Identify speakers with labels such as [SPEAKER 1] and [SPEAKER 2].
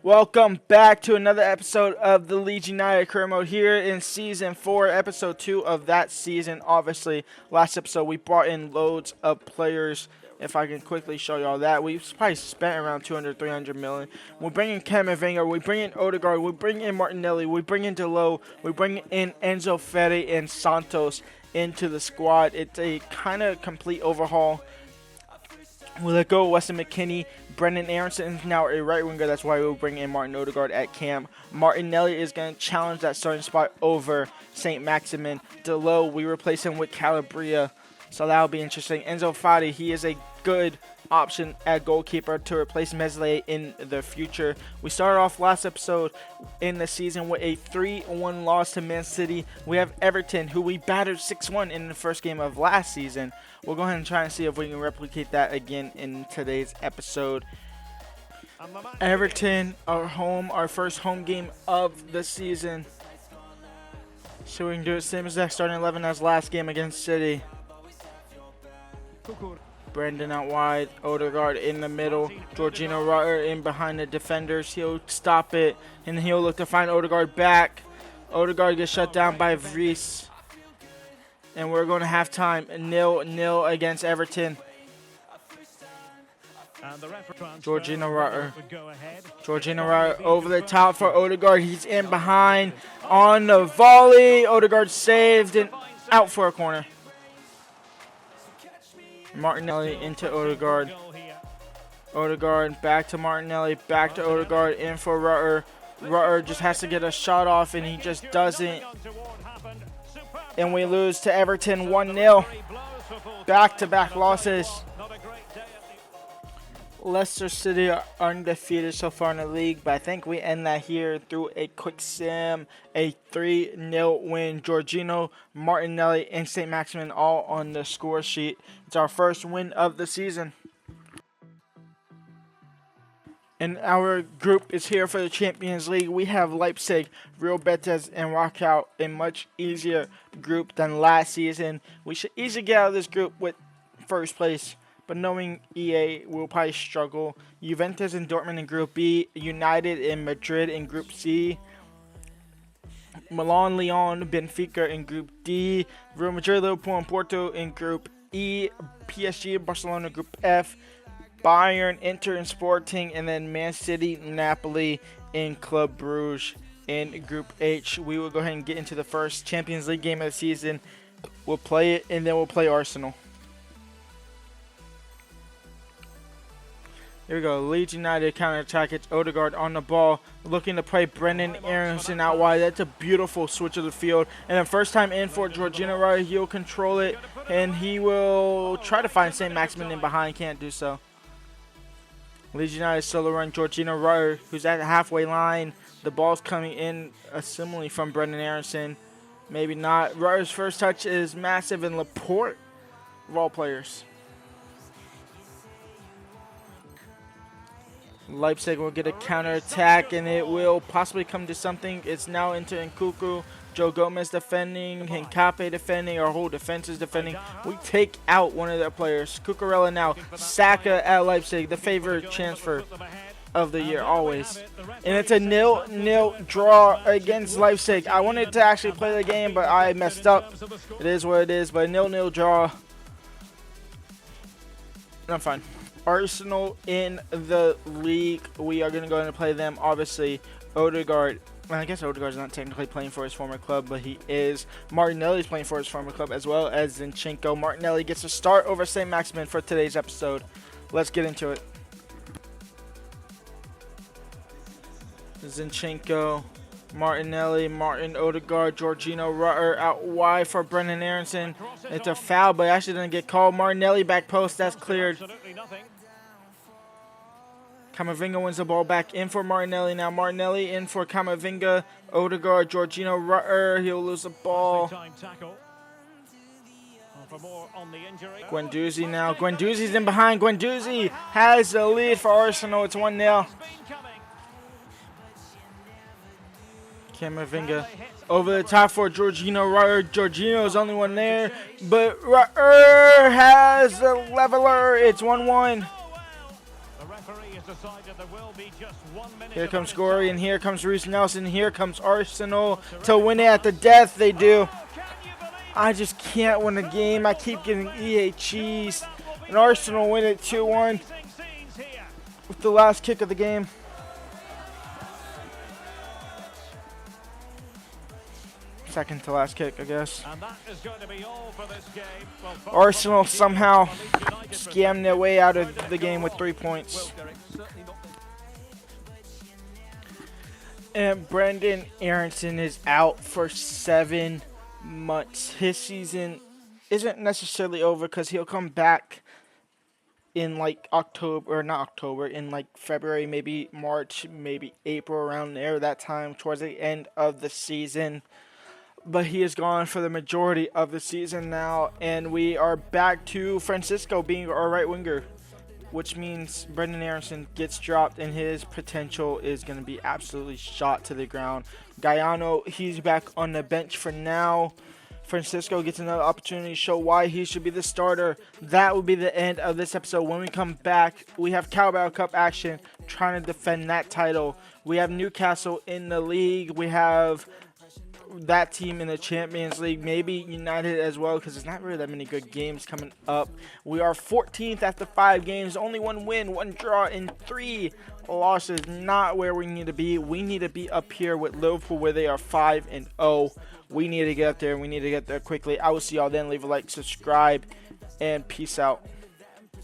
[SPEAKER 1] Welcome back to another episode of the Leeds United Career Mode here in Season 4, Episode 2 of that season. Obviously, last episode we brought in loads of players. If I can quickly show y'all that, we probably spent around 200-300 million. We bring in Camavinga, we bring in Odegaard, we bring in Martinelli, we bring in Delo, we bring in Enzo Ferri and Santos into the squad. It's a kind of complete overhaul. We let go of Weston McKennie. Brendan Aronson is now a right winger. That's why we'll bring in Martin Odegaard at cam. Martinelli is going to challenge that starting spot over St. Maximin. Delo, we replace him with Calabria. So that'll be interesting. Enzo Fati, he is a good option at goalkeeper to replace Mesle in the future. We started off last episode in the season with a 3-1 loss to Man City. We have Everton, who we battered 6-1 in the first game of last season. We'll go ahead and try and see if we can replicate that again in today's episode. Everton are home, our first home game of the season. So we can do it same exact starting 11 as last game against City. Brendan out wide, Odegaard in the middle, Jorginho Rutter in behind the defenders. He'll stop it, and he'll look to find Odegaard back. Odegaard gets shut down by Vries. And we're going to halftime, 0-0 against Everton. Jorginho Rutter. Jorginho Rutter over the top for Odegaard. He's in behind on the volley. Odegaard saved and out for a corner. Martinelli into Odegaard. Odegaard back to Martinelli, back to Odegaard, in for Rutter. Rutter just has to get a shot off and he just doesn't. And we lose to Everton 1-0. Back-to-back losses. Leicester City are undefeated so far in the league, but I think we end that here through a quick sim, a 3-0 win. Jorginho, Martinelli, and St. Maximin all on the score sheet. It's our first win of the season. And our group is here for the Champions League. We have Leipzig, Real Betis, and Rakow, a much easier group than last season. We should easily get out of this group with first place. But knowing EA, we'll probably struggle. Juventus and Dortmund in Group B. United and Madrid in Group C. Milan, Lyon, Benfica in Group D. Real Madrid, Liverpool, and Porto in Group E. PSG and Barcelona Group F. Bayern, Inter, and Sporting. And then Man City, Napoli, and Club Brugge in Group H. We will go ahead and get into the first Champions League game of the season. We'll play it, and then we'll play Arsenal. Here we go, Leeds United counter-attack. It's Odegaard on the ball, looking to play Brendan Aronson out wide. That's a beautiful switch of the field. And then first time in for Jorginho Rutter, he'll control it, and he will try to find St. Maximin in behind, can't do so. Leeds United solo run, Jorginho Rutter, who's at the halfway line. The ball's coming in similarly from Brendan Aronson. Maybe not. Rutter's first touch is massive, and Laporte of all players. Leipzig will get a counter-attack, and it will possibly come to something. It's now into Nkunku. Joe Gomez defending, Hincape defending, our whole defense is defending. We take out one of their players. Cucurella now. Saka at Leipzig, the favorite transfer of the year, always. And it's a 0-0 draw against Leipzig. I wanted to actually play the game, but I messed up. It is what it is, but a 0-0 draw. I'm fine. Arsenal in the league. We are going to go ahead and play them. Obviously, Odegaard. Well, I guess Odegaard's not technically playing for his former club, but he is. Martinelli's playing for his former club as well as Zinchenko. Martinelli gets a start over St. Maximin for today's episode. Let's get into it. Zinchenko, Martinelli, Martin Odegaard, Jorginho Rutter out wide for Brendan Aronson. It's a foul, but actually didn't get called. Martinelli back post, that's cleared. Camavinga wins the ball back in for Martinelli. Now Martinelli in for Camavinga. Odegaard, Jorginho Rutter. He'll lose the ball. Guendouzi now. Guendouzi's in behind. Guendouzi has the lead for Arsenal. It's 1-0. Camavinga over the top for Jorginho Rutter. Jorginho's only one there, but Rutter has the leveler. It's 1-1. Here comes Gorey, and here comes Reece Nelson. Here comes Arsenal to win it at the death. They do. I just can't win a game. I keep getting EA cheese. And Arsenal win it 2-1 with the last kick of the game. Second to last kick, I guess. Arsenal somehow scammed their way out of the game with 3 points. And Brendan Aronson is out for 7 months. His season isn't necessarily over because he'll come back in like October, or not October, in like February, maybe March, maybe April, around there, that time, towards the end of the season. But he is gone for the majority of the season now, and we are back to Francisco being our right winger, which means Brendan Aronson gets dropped and his potential is going to be absolutely shot to the ground. Gaiano, he's back on the bench for now. Francisco gets another opportunity to show why he should be the starter. That will be the end of this episode. When we come back, we have Carabao Cup action, trying to defend that title. We have Newcastle in the league. We have that team in the Champions League, maybe United as well, because there's not really that many good games coming up. We are 14th after 5 games, only 1 win, 1 draw, and 3 losses. Not where we need to be. We need to be up here with Liverpool, where they are 5-0. We need to get up there, and we need to get there quickly. I will see y'all then. Leave a like, subscribe, and peace out.